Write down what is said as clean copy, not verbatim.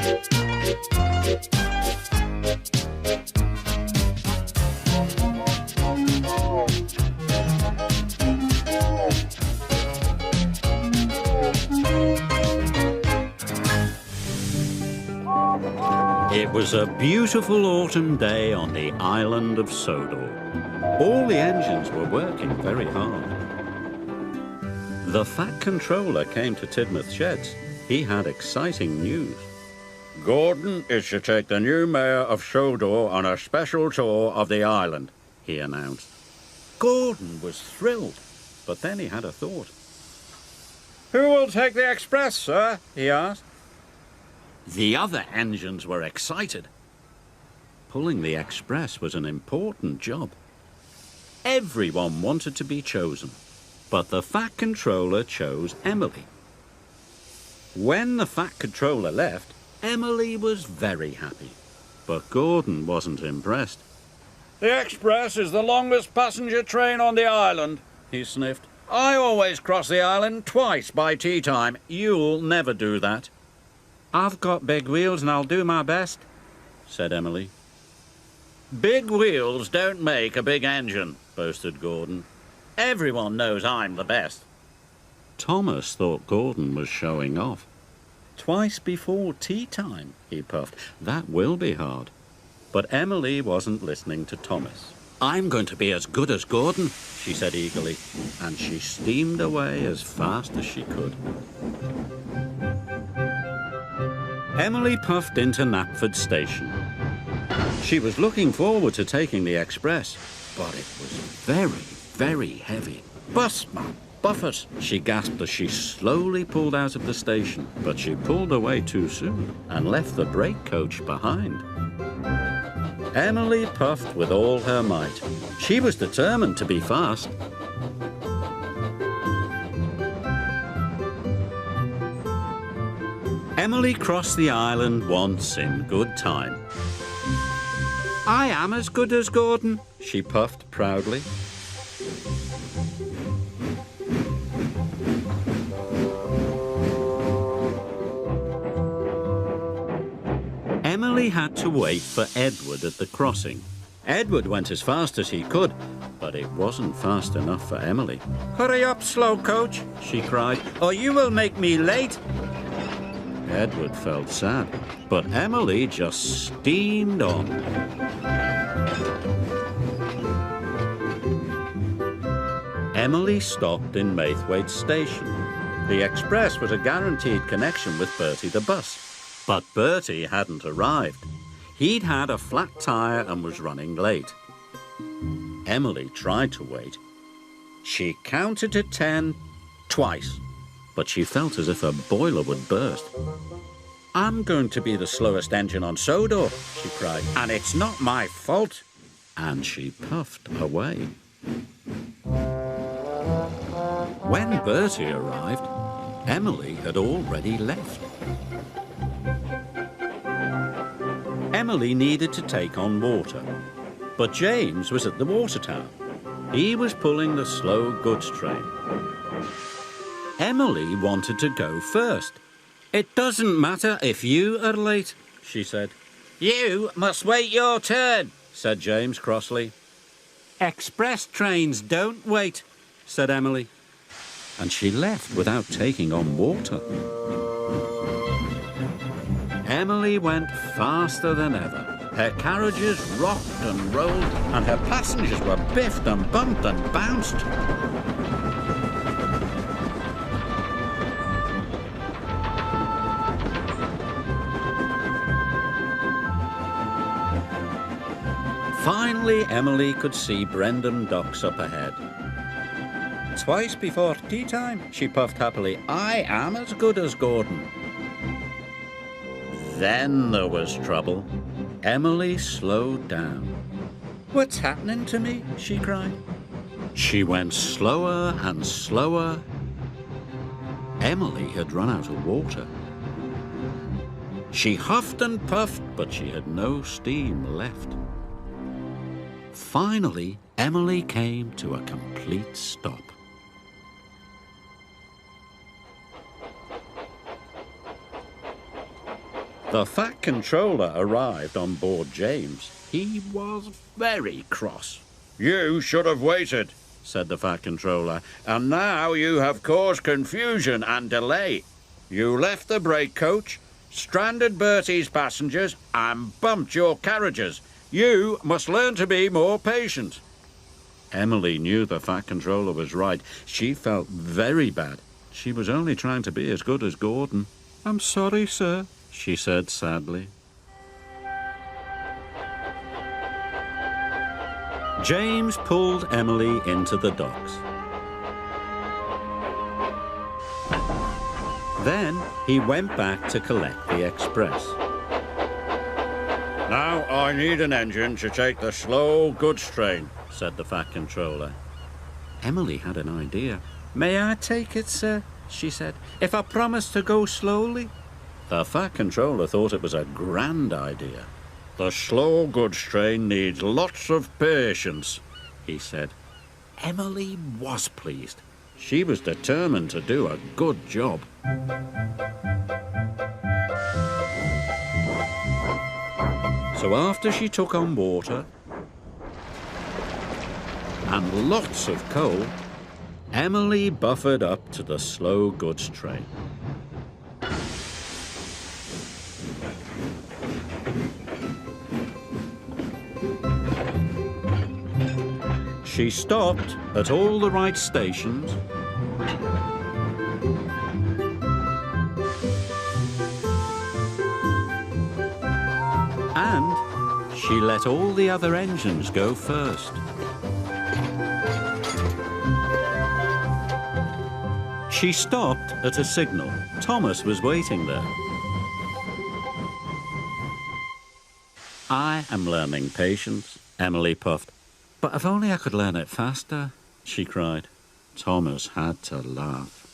It was a beautiful autumn day on the island of Sodor. All the engines were working very hard. The Fat Controller came to Tidmouth Sheds. He had exciting news. Gordon is to take the new mayor of Sodor on a special tour of the island, he announced. Gordon was thrilled, but then he had a thought. Who will take the express, sir? He asked. The other engines were excited. Pulling the express was an important job. Everyone wanted to be chosen, but the Fat Controller chose Emily. When the Fat Controller left, Emily was very happy, but Gordon wasn't impressed. The express is the longest passenger train on the island, he sniffed. I always cross the island twice by tea time. You'll never do that. I've got big wheels and I'll do my best, said Emily. Big wheels don't make a big engine, boasted Gordon. Everyone knows I'm the best. Thomas thought Gordon was showing off. Twice before tea time, he puffed. That will be hard. But Emily wasn't listening to Thomas. I'm going to be as good as Gordon, she said eagerly, and she steamed away as fast as she could. Emily puffed into Knapford Station. She was looking forward to taking the express, but it was very, very heavy. Busman, Buffett, she gasped as she slowly pulled out of the station, but she pulled away too soon and left the brake coach behind. Emily puffed with all her might. She was determined to be fast. Emily crossed the island once in good time. I am as good as Gordon, she puffed proudly. Emily had to wait for Edward at the crossing. Edward went as fast as he could, but it wasn't fast enough for Emily. Hurry up, slow coach, she cried, or you will make me late. Edward felt sad, but Emily just steamed on. Emily stopped in Maithwaite Station. The express was a guaranteed connection with Bertie the bus. But Bertie hadn't arrived. He'd had a flat tyre and was running late. Emily tried to wait. She counted to 10 twice, but she felt as if her boiler would burst. I'm going to be the slowest engine on Sodor, she cried, and it's not my fault. And she puffed away. When Bertie arrived, Emily had already left. Emily needed to take on water, but James was at the water tower. He was pulling the slow goods train. Emily wanted to go first. It doesn't matter if you are late, she said. You must wait your turn, said James crossly. Express trains don't wait, said Emily. And she left without taking on water. Emily went faster than ever. Her carriages rocked and rolled, and her passengers were biffed and bumped and bounced. Finally, Emily could see Brendam Docks up ahead. Twice before tea time, she puffed happily. I am as good as Gordon. Then there was trouble. Emily slowed down. What's happening to me? She cried. She went slower and slower. Emily had run out of water. She huffed and puffed, but she had no steam left. Finally, Emily came to a complete stop. The Fat Controller arrived on board James. He was very cross. "You should have waited," said the Fat Controller, "and now you have caused confusion and delay. You left the brake coach, stranded Bertie's passengers, and bumped your carriages. You must learn to be more patient." Emily knew the Fat Controller was right. She felt very bad. She was only trying to be as good as Gordon. "I'm sorry, sir," she said sadly. James pulled Emily into the docks. Then he went back to collect the express. "Now I need an engine to take the slow goods train," said the Fat Controller. Emily had an idea. "May I take it, sir?" she said, "if I promise to go slowly?" The Fat Controller thought it was a grand idea. "The slow goods train needs lots of patience," he said. Emily was pleased. She was determined to do a good job. So after she took on water and lots of coal, Emily buffered up to the slow goods train. She stopped at all the right stations and she let all the other engines go first. She stopped at a signal. Thomas was waiting there. "I am learning patience," Emily puffed. "But if only I could learn it faster," she cried. Thomas had to laugh.